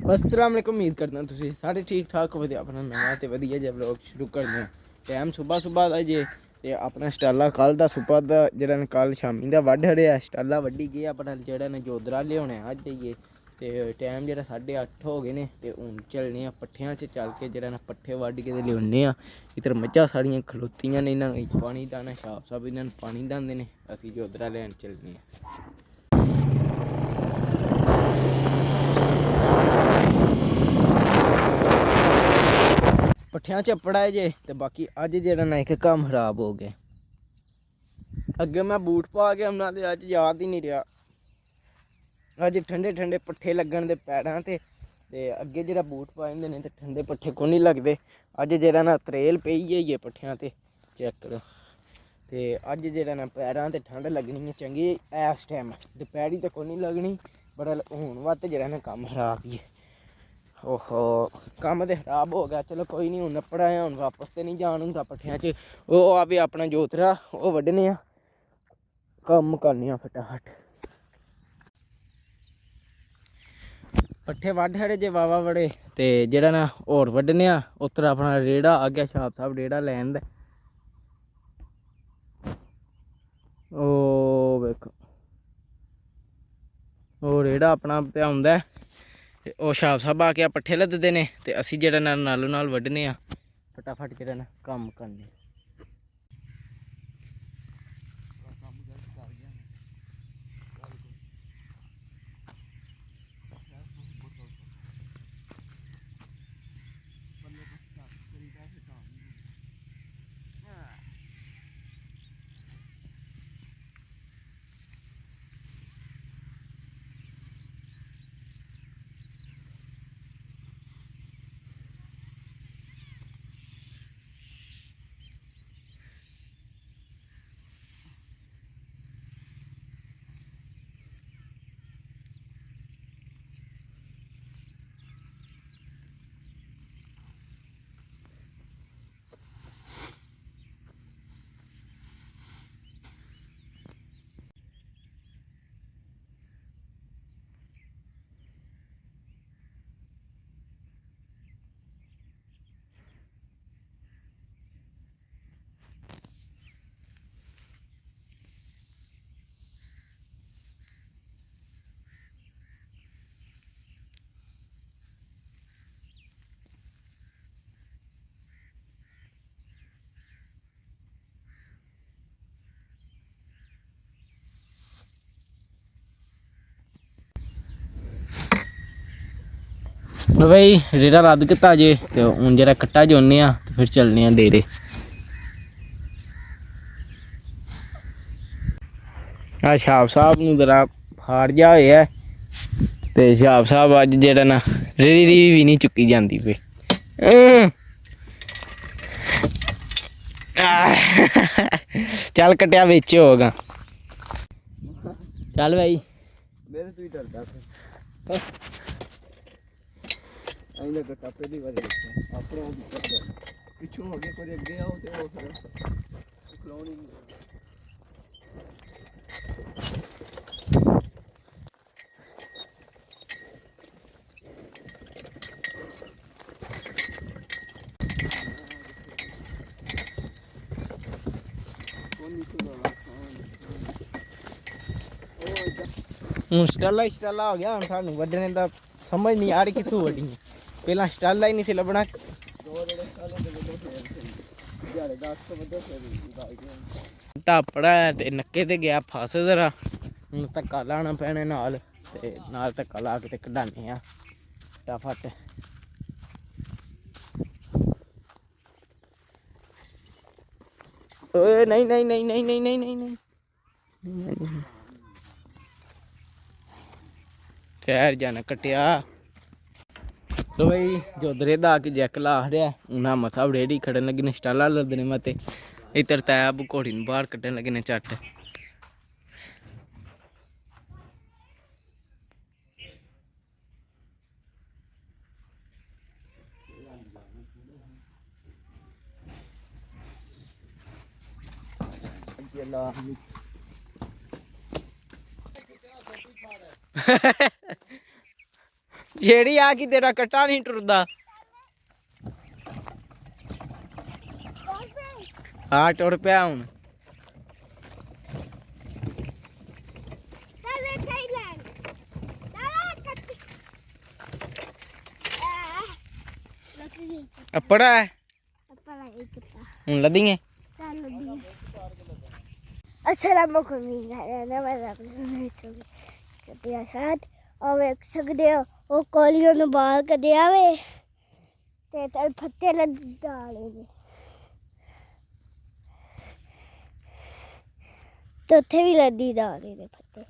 अस्सलाम वालेकुम। उम्मीद करदा तुसीं सारे ठीक ठाक होवे। अपना नवां ते वधिया जिहा व्लॉग शुरू करने आं। टाइम सुबह दा जे ते अपना स्टाला कल दा सुबह दा जेह्ड़ा न कल शामीं दा वड्ढ हड़ेआ। स्टाला वड्ढी गे अपना जेह्ड़ा न जोतरा लेऔने अज्ज जाइयै ते टाइम जेह्ड़ा 8:30 हो गए ने ते हून चलने आं पट्ठेआं च। चल के जेह्ड़ा न पट्ठे वड्ढ के ते लेऔने आं। इद्धर मज्झां साढ़ियां खलोतियां ने, इन्हां नूं पानी डाना छाप साहब इन्हां नूं पानी डांदे ने। असीं जोतरा लैन चलने आं। पट्ठियां चप्पड़ है जे ते बाकी अज जेह्ड़ा ना इक कम्म खराब हो गया। अग्गे मैं बूट पा के औना ते अज याद ही नहीं रहा। अज ठंडे ठंडे पट्ठे लग्गन दे पैरां ते अग्गे जेह्ड़ा बूट पाए होंदे ने ते ठंडे पट्ठे कोनी लगदे। अज जेह्ड़ा ना त्रेल पेई गेई ऐ पट्ठियां ते चेक करो। ते अज जेह्ड़ा ना पैरां ते ठंड लग्गनी है चंगी इस टाइम। दपैह्री ते कोनी लगनी पर हून वत जेह्ड़ा ना कम्म खराब ही है। ओहो कम्म ते खराब हो गया। चलो कोई नहीं, हून नप्पड़ा है, हून वापस तो नहीं जान होंदा पट्ठियां च। ओह् आ भी अपना जोतरा ओह् वड्ढने आं, कम्म करने आं फटाफट। पट्ठे वड्ढ छड़े जे वावा बड़े ते जेह्ड़ा ना होर वड्ढने आं। उद्धर अपना रेड़ा अग्गें छाप साहब रेड़ा लैन दा। ओह् वेखो ओह् रेड़ा अपना ते औंदा ऐ ते ओह् छाप साहब आ के पट्ठे लददे ने ते असीं जेह्ड़ा ना नालों नाल वड्ढने आं फटाफट जेह्ड़ा ना कम्म करने। भाई रेड़ा रद्द कीता जे ते हून जरा कट्टा जोड़ने आं ते फिर चलने आं डेरे। आ छाप साहब नूं जरा फाड़ जा होया ते छाप साहब अज जेह्ड़ा ना रेड़ी भी नहीं चुक्की जांदी पे। चल कट्टिया बिच होगा। चल भाई मेरे तू ही डरदा फिर अं कट्टा पहली बार अपने पिछू हो गया कोई अगे आओ तो फिर खिलौनी हूँ स्टाला स्टाला हो गया। हम सानू वड्ढने का समझ नहीं आ रही कितों वड्ढी। पहला स्टाला ही नहीं सी लभना। टापड़ा है ते नक्के ते गया फस जरा। हूँ धक्का लाना पैने नाल ते नाल धक्का ला के कढाने आं फटाफट। ओए नहीं नहीं नहीं नहीं नहीं नहीं नहीं नहीं ठहर जाना कटिया। तो भाई जोधरे दा आके जैक ला रहा उन्हें मथा रेड़ी खड़न लगे ने स्टाला लदने मते। इधर तैब घोड़ी बाहर कड्ढन लगे ने झट। ਜਿਹੜੀ ਆ ਕਿ ਤੇਰਾ ਕੱਟਾ ਨਹੀਂ ਟੁਰਦਾ। ਹਾਂ ਟੁਰ ਪਿਆ ਹੁਣ। अपड़ा है हूं लदीए और वेख सकते हो वो कोलियों नु बाहर कदे आवे ते तर फत्ते डाले ने तो थे भी लदी डाले ने फत्ते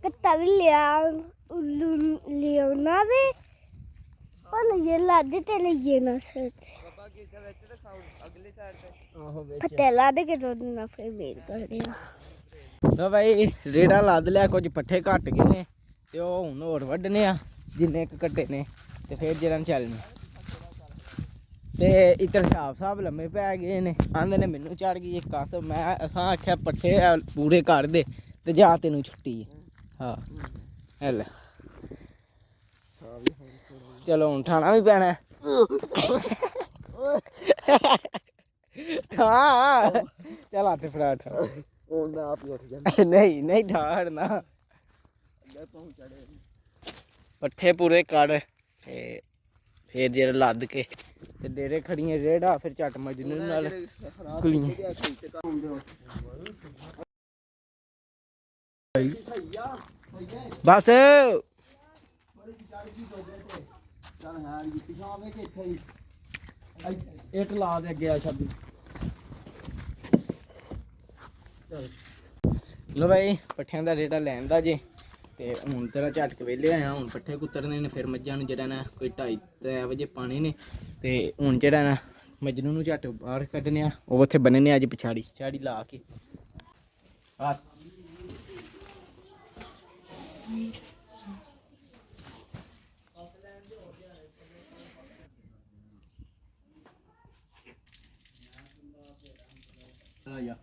कत्ता भी लिया उल्लू लियो ना वे पर ये लादे ते लिए ना सकते फत्ते लादे के तो ना फिर मेल कर दिया। लो भाई रेड़ा लद लिया कुछ पट्ठे घट गए ने ते ओ हुण होर वड्डने आ जिन्ने क कट्टे ने ते फिर जरा चलने ते इधर छाप साहब लम्मे पै गए ने आंदे ने मैनू चढ़ गई एक कस मैं असां आख्या पट्ठे पूरे कर दे ते जा तेनू छुट्टी हाँ हल चलो हुण ठाणा भी पैना हाँ चल हाथ फड़ा ठा नहीं नहीं ठाड़ ना पट्ठे पूरे कर फिर जेर लद के ते डेरे खड़ियां रेड़ा फिर झट मजनू नाल खुलियां बस इट ला दे अगे आ छब्बी लो भाई पट्ठियां दा रेड़ा लैन दा जे ते हुण तेरा झटक वेले आया हुण पट्ठे कुतरने ने फिर मज्झां नूं जेह्ड़ा ना कोई 2:30 बजे पाने ने ते हुण जेह्ड़ा ना मजनू नूं झट बाहर कड्ढने आ ओह् उत्थे बन्नने अज पछाड़ी ला के बस आया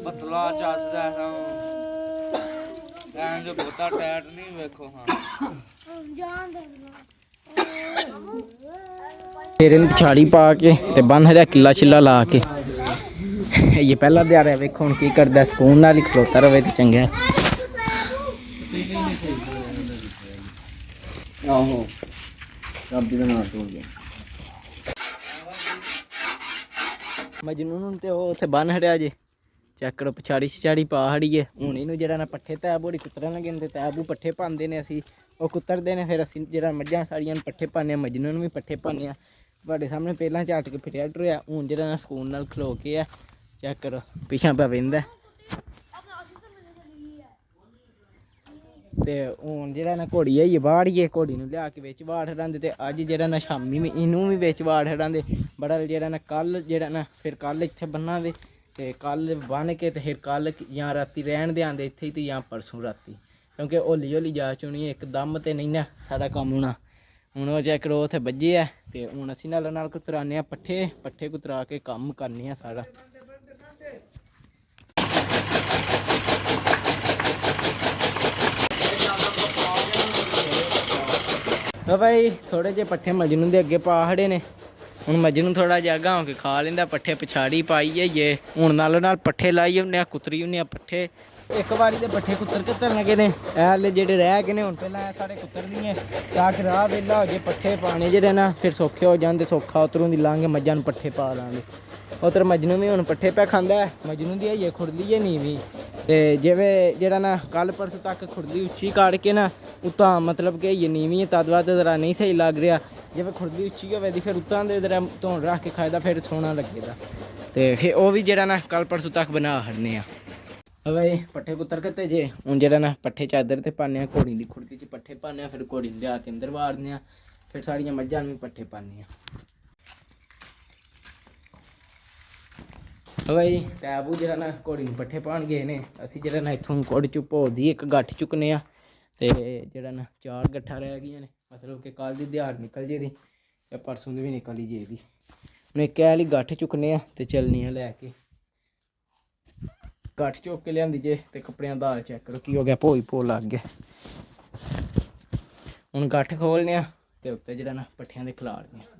पतला चसदा जो बहुता टाइट नहीं वेखो हाँ फिर इन छाड़ी पा के ते बन हरिया किला छिला ला के ये पहला ध्यार है वेखो हुण की करदा सुकून नाल खलोता रवे ते चंगा आहो रब दा नाम तो गया मजनू नूं ते ओह उत्थे बन हरिया जे चेक करो पछाड़ी पा हड़ी है हुण इहनूं जेहड़ा ना पट्ठे तैब होड़ी कुतरन लगे ने तैब पट्ठे पांदे ने असीं ओह कुतरदे ने फिर असीं जेहड़ा मज्झां साड़ियां पट्ठे पाने मजनू नूं भी पट्ठे पाने तुहाडे सामने पहलां झटक फिरिया टुरिया हुण जेहड़ा ना सुकून नाल खलो के आ चेक करो पिछां पै वहिंदा ते हुण जेहड़ा ना घोड़ी आई बाड़िए घोड़ी नूं लिया के बिच बाड़ हटांदे ते अज्ज जेहड़ा ना शामी भी इनू भी बिच बाड़ हटांदे बड़ा जेहड़ा ना कल जेहड़ा ना फिर कल इत्थे बन्ना दे कल बन के ते फिर कल जां राती रहन दे आंदे इत्थे ते जां परसों राती ਕਿਉਂਕਿ ਹੌਲੀ ਹੌਲੀ ਜਾ ਚੁਣੀ ਇੱਕਦਮ ਤੇ ਨਹੀਂ ਨਾ ਸਾਡਾ ਕੰਮ ਹੋਣਾ। ਹੁਣ ਉਹ ਚੈੱਕ ਕਰੋ ਉੱਥੇ ਵੱਜੇ ਆ ਤੇ ਹੁਣ ਅਸੀਂ ਨਾਲੋਂ ਨਾਲ ਕੁਤਰਾਨੇ ਆ ਪੱਠੇ ਕੁਤਰਾ ਕੇ ਕੰਮ ਕਰਨੇ ਆ ਸਾਰਾ। ਭਾਈ ਥੋੜੇ ਜਿਹੇ ਪੱਠੇ ਮਜਨੂੰ ਦੇ ਅੱਗੇ ਪਾ ਖੜੇ ਨੇ। ਹੁਣ ਮਜਨੂੰ ਥੋੜਾ ਜਿਹਾ ਗਾਂ ਕੇ ਖਾ ਲੈਂਦਾ, ਪੱਠੇ ਪਛਾੜੀ ਪਾਈਏ ਜੇ ਹੁਣ ਨਾਲੋਂ ਨਾਲ ਪੱਠੇ ਲਾਈ ਹੁੰਦੇ ਆ, ਕੁਤਰੀ ਹੁੰਦੇ ਆ ਪੱਠੇ। ਇੱਕ ਵਾਰੀ ਦੇ ਪੱਠੇ ਕੁੱਤਰ ਕੇ ਧਰਨ ਲੱਗੇ ਨੇ, ਇਹ ਹਲੇ ਜਿਹੜੇ ਰਹਿ ਗਏ ਨੇ ਹੁਣ ਪਹਿਲਾਂ ਸਾਰੇ ਕੁੱਤਰ ਲਈਏ ਤਾਂ ਕਿ ਰਾਹ ਵਿਹਲਾ ਹੋ ਜੇ। ਪੱਠੇ ਪਾਣੇ ਜਿਹੜੇ ਨਾ ਫਿਰ ਸੌਖੇ ਹੋ ਜਾਂਦੇ, ਸੌਖਾ ਉਤਰੋਂ ਦੀ ਲਾਂਗੇ ਮੱਝਾਂ ਨੂੰ ਪੱਠੇ ਪਾ ਲਾਂਗੇ। ਉਧਰ ਮਜਨੂੰ ਵੀ ਹੁਣ ਪੱਠੇ ਪੈ ਖਾਂਦਾ, ਮਜਨੂੰ ਦੀ ਹਈਏ ਖੁਰਲੀ ਹੈ ਨੀਵੀਂ ਤੇ ਜਿਵੇਂ ਜਿਹੜਾ ਨਾ ਕੱਲ ਪਰਸੋਂ ਤੱਕ ਖੁਰਲੀ ਉੱਚੀ ਕਾੜ ਕੇ ਨਾ ਉਤਾਂ ਮਤਲਬ ਕਿ ਹਈਏ ਨੀਵੀਂ ਤਦ ਬਾਅਦ ਜ਼ਰਾ ਨਹੀਂ ਸਹੀ ਲੱਗ ਰਿਹਾ। ਜਿਵੇਂ ਖੁਰਲੀ ਉੱਚੀ ਹੋਵੇ ਦੀ ਫਿਰ ਉੱਤਾਂ ਦੇ ਜ਼ਰਾ ਧੋਣ ਰੱਖ ਕੇ ਖਾਇਦਾ ਫਿਰ ਸੋਹਣਾ ਲੱਗੇਗਾ। ਤੇ ਫਿਰ ਉਹ ਵੀ ਜਿਹੜਾ ਨਾ ਕੱਲ ਪਰਸੋਂ ਤੱਕ ਬਣਾ ਹੜਨੇ ਆ। ਭਾਈ ਪੱਠੇ ਕੁੱਤਰ ਕੇ ਤੇ ਜੇ ਹੁਣ ਜਿਹੜਾ ਨਾ ਪੱਠੇ ਚਾਦਰ ਤੇ ਪਾਉਂਦੇ ਆ, ਘੋੜੀ ਦੀ ਖੁਰਲੀ 'ਚ ਪੱਠੇ ਪਾਉਂਦੇ ਆ, ਫਿਰ ਘੋੜੀ ਨੂੰ ਲਿਆ ਕੇ ਅੰਦਰ ਵਾੜਦੇ ਆ, ਫਿਰ ਸਾਰੀਆਂ ਮੱਝਾਂ ਨੂੰ ਵੀ ਪੱਠੇ ਪਾਉਂਦੇ ਆ। ਭਾਈ ਟੈਬੂ ਜਿਹੜਾ ਨਾ ਘੋੜੀ ਨੂੰ ਪੱਠੇ ਪਾਉਣ ਗਏ ਨੇ, ਅਸੀਂ ਜਿਹੜਾ ਨਾ ਇੱਥੋਂ ਘੋੜੀ 'ਚ ਭੋ ਦੀ ਇੱਕ ਗੱਠ ਚੁੱਕਨੇ ਆ ਤੇ ਜਿਹੜਾ ਨਾ 4 ਗੱਠਾਂ ਰਹਿ ਗਈਆਂ ਨੇ, ਮਤਲਬ ਕਿ ਕੱਲ੍ਹ ਦੀ ਦਿਹਾੜ ਨਿਕਲ ਜੇਗੀ ਜਾਂ ਪਰਸੋਂ ਦੀ ਵੀ ਨਿਕਲ ਹੀ ਜੇਗੀ। ਹੁਣ ਇੱਕ ਵਾਲੀ ਗੱਠ ਚੁੱਕਨੇ ਆ ਤੇ ਚੱਲਨੀ ਆ ਲੈ ਕੇ। ਗੱਠ ਚੁੱਕ ਕੇ ਲਿਆਂਦੀ ਜੇ ਤੇ ਕੱਪੜਿਆਂ ਦਾ ਹਾਲ ਚੈੱਕ ਕਰੋ ਕੀ ਹੋ ਗਿਆ, ਭੋ ਲੱਗ ਗਿਆ। ਹੁਣ ਗੱਠ ਖੋਲ੍ਹਨੇ ਆ ਤੇ ਉੱਤੇ ਜਿਹੜਾ ਨਾ ਪੱਠਿਆਂ ਦੇ ਖਿਲਾਰਦੇ ਆ।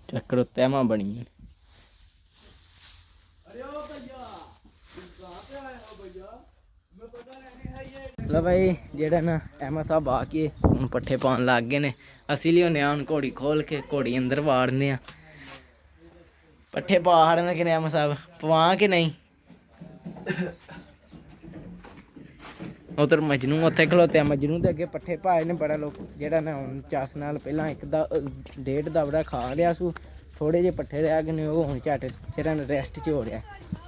ਚੈੱਕ ਕਰੋ ਤਹਿਮਾਂ ਬਣੀਆਂ। ਲਓ ਭਾਈ ਜਿਹੜਾ ਨਾ ਅਹਿਮਦ ਸਾਹਿਬ ਆ ਕੇ ਹੁਣ ਪੱਠੇ ਪਾਉਣ ਲੱਗ ਗਏ ਨੇ। ਅਸੀਂ ਲਿਆਉਂਦੇ ਹਾਂ ਹੁਣ ਘੋੜੀ ਖੋਲ ਕੇ, ਘੋੜੀ ਅੰਦਰ ਵਾੜਨੇ ਆ, ਪੱਠੇ ਪਾ ਹੜਨ ਕਿ ਅਹਿਮਦ ਸਾਹਿਬ ਪਵਾ ਕੇ ਨਹੀਂ। ਉਧਰ ਮਜਨੂੰ ਉੱਥੇ ਖਲੋਤੇ ਆ, ਮਜਨੂੰ ਦੇ ਅੱਗੇ ਪੱਠੇ ਪਾਏ ਨੇ ਬੜਾ ਲੋਕ ਜਿਹੜਾ ਨਾ ਹੁਣ ਚੱਸ ਨਾਲ ਪਹਿਲਾਂ ਡੇਢ ਦਬੜਾ ਖਾ ਲਿਆ ਸੂ, ਥੋੜੇ ਜਿਹੇ ਪੱਠੇ ਰਹਿ ਗਏ ਨੇ ਉਹ ਹੁਣ ਝੱਟ ਜਿਹੜਾ ਨਾ ਰੈਸਟ 'ਚ ਹੋ ਰਿਹਾ।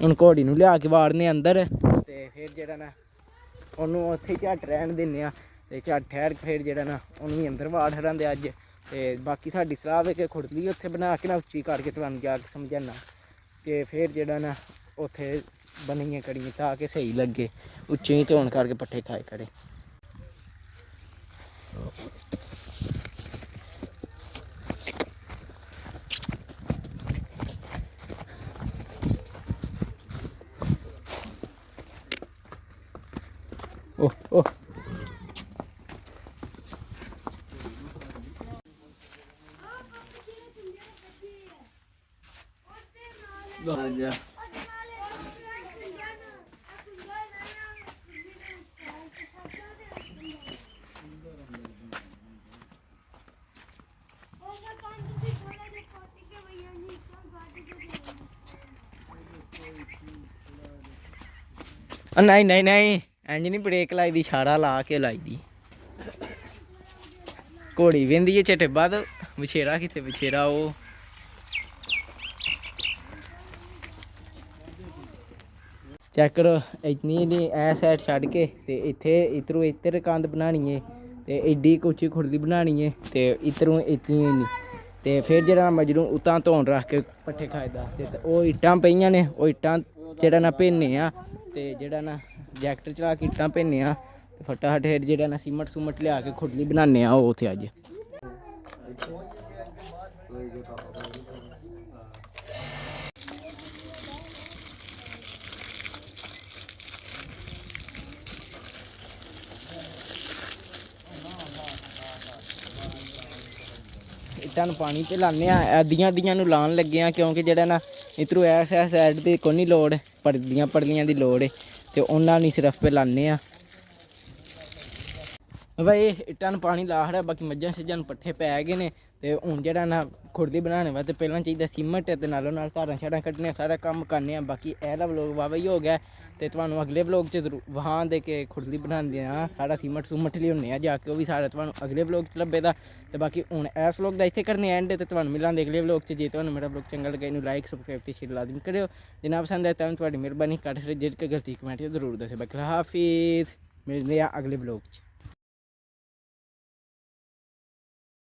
ਹੁਣ ਘੋੜੀ ਨੂੰ ਲਿਆ ਕੇ ਵਾੜਨੇ ਅੰਦਰ ਤੇ ਫਿਰ ਜਿਹੜਾ ਨਾ ਉਹਨੂੰ ਉੱਥੇ ਝੱਟ ਰਹਿਣ ਦਿੰਦੇ ਆ ਤੇ ਝੱਟ ਠਹਿਰ ਕੇ ਫਿਰ ਜਿਹੜਾ ਨਾ ਉਹਨੂੰ ਵੀ ਅੰਦਰ ਵਾੜ ਹਰਾਂਦੇ ਅੱਜ। ਤੇ ਬਾਕੀ ਸਾਡੀ ਸਲਾਹ ਹੈ ਕਿ ਖੁਰਲੀ ਉੱਥੇ ਬਣਾ ਕੇ ਨਾ ਉੱਚੀ ਕਰਕੇ ਤੁਹਾਨੂੰ ਜਾ ਕੇ ਸਮਝਾਉਣਾ ਤੇ ਫਿਰ ਜਿਹੜਾ ਨਾ ਉੱਥੇ ਬਣੀਆਂ ਕੜੀਆਂ ਤਾਂ ਕਿ ਸਹੀ ਲੱਗੇ, ਉੱਚੀ ਹੀ ਧੋਣ ਕਰਕੇ ਪੱਠੇ ਖਾਏ ਕਰੇ। ਓਹ ਜਾ ਨਹੀਂ ਇੰਜ ਨਹੀਂ ਬ੍ਰੇਕ ਲਾਈ ਦੀ, ਇਸ਼ਾਰਾ ਲਾ ਕੇ ਲਾਈ ਦੀ। ਘੋੜੀ ਵਹਿੰਦੀ ਹੈ ਝਟੇ ਬਾਅਦ, ਵਿਛੇਰਾ ਕਿਤੇ ਵਿਛੇਰਾ ਉਹ ਚੈੱਕ ਕਰੋ। ਇਤਨੀ ਨਹੀਂ ਇਹ ਸਾਈਡ ਛੱਡ ਕੇ ਤੇ ਇੱਥੇ ਇੱਧਰ ਕੰਧ ਬਣਾਉਣੀ ਹੈ ਤੇ ਐਡੀ ਉੱਚੀ ਖੁਰਲੀ ਬਣਾਉਣੀ ਹੈ ਤੇ ਇੱਧਰੋਂ ਇਤਨੀ ਨਹੀਂ ਤੇ ਫਿਰ ਜਿਹੜਾ ਮਜਨੂੰ ਉਤਾਂ ਧੋਣ ਰੱਖ ਕੇ ਪੱਠੇ ਖਾਇਦਾ ਤੇ ਉਹ ਇੱਟਾਂ ਪਈਆਂ ਨੇ, ਉਹ ਇੱਟਾਂ ਜਿਹੜਾ ਨਾ ਭੇਨੇ ਆ ਤੇ ਜਿਹੜਾ ਨਾ ਜੈਕਟਰ ਚਲਾ ਕੇ ਇੱਟਾਂ ਭੇਨੇ ਆ ਤੇ ਫਟਾਫਟ ਫਿਰ ਜਿਹੜਾ ਨਾ ਸੀਮਟ ਲਿਆ ਕੇ ਖੁਰਲੀ ਬਣਾਉਂਦੇ ਆ ਉਹ ਉੱਥੇ ਅੱਜ। ਇੱਟਾਂ ਨੂੰ ਪਾਣੀ ਤੇ ਲਾਉਂਦੇ ਆ, ਅੱਧੀਆਂ ਨੂੰ ਲਾਉਣ ਲੱਗੇ ਆ ਕਿਉਂਕਿ ਜਿਹੜਾ ਨਾ ਇੱਧਰੋਂ ਇਸ ਸਾਈਡ 'ਤੇ ਕੋਈ ਨਹੀਂ ਲੋੜ, ਪਰਲੀਆਂ ਦੀ ਲੋੜ ਹੈ ਤੇ ਉਹਨਾਂ ਨੂੰ ਸਿਰਫ ਲਾਉਂਦੇ ਆ। ਭਾਈ ਇੱਟਾਂ ਨੂੰ ਪਾਣੀ ਲਾ ਹੜਾ, ਬਾਕੀ ਮੱਝਾਂ ਛੱਜਾਂ ਨੂੰ ਪੱਠੇ ਪੈ ਗਏ ਨੇ ਤੇ ਹੁਣ ਜਿਹੜਾ ਨਾ ਖੁਰਲੀ ਬਣਾਉਣੇ ਵਾਸਤੇ ਪਹਿਲਾਂ ਚਾਹੀਦਾ ਸੀਮਟ ਤੇ ਨਾਲੋਂ ਨਾਲ ਧਾਰਾਂ ਛਾੜਾਂ ਕੱਢਣੇ, ਸਾਰਾ ਕੰਮ ਕਰਨੇ ਆ। ਬਾਕੀ ਇਹਦਾ ਵਲੋਗ ਵਾਵਾ ਹੀ ਹੋ ਗਿਆ ਤੇ ਤੁਹਾਨੂੰ ਅਗਲੇ ਵਲੋਗ 'ਚ ਜ਼ਰੂਰ ਵਹਾਂ ਦੇ ਕੇ ਖੁਰਲੀ ਬਣਾਉਂਦੇ ਆ, ਸਾਰਾ ਸੀਮਟ ਲਿਆਉਂਦੇ ਆ ਜਾ ਕੇ, ਉਹ ਵੀ ਸਾਰਾ ਤੁਹਾਨੂੰ ਅਗਲੇ ਵਲੋਗ 'ਚ ਲੱਭੇਗਾ। ਤੇ ਬਾਕੀ ਹੁਣ ਇਸ ਵਲੋਗ ਦਾ ਇੱਥੇ ਕਰਨੇ ਐਂਡ ਤੇ ਤੁਹਾਨੂੰ ਮਿਲਾਂਗੇ ਅਗਲੇ ਵਲੋਗ 'ਚ। ਜੇ ਤੁਹਾਨੂੰ ਮੇਰਾ ਵਲੋਗ ਚੰਗਾ ਲੱਗਾ ਇਹਨੂੰ ਲਾਈਕ ਸਬਸਕ੍ਰਾਈਬ ਤੇ ਸ਼ੇਅਰ ਲਾਜ਼ਮੀ ਕਰਿਓ, ਜੇ ਨਾ ਪਸੰਦ ਆਇਆ ਤਾਂ ਤੁਹਾਡੀ ਮਿਹਰਬਾਨੀ, ਕੱਟ ਜੇ ਗਲਤੀ ਕਮੈਂਟ ਜ਼ਰੂਰ ਦੱਸਿਓ। ਬਾਕੀ ਹਾਫਿਜ਼, ਮਿਲਦੇ ਆ ਅਗਲੇ ਵਲੋਗ 'ਚ।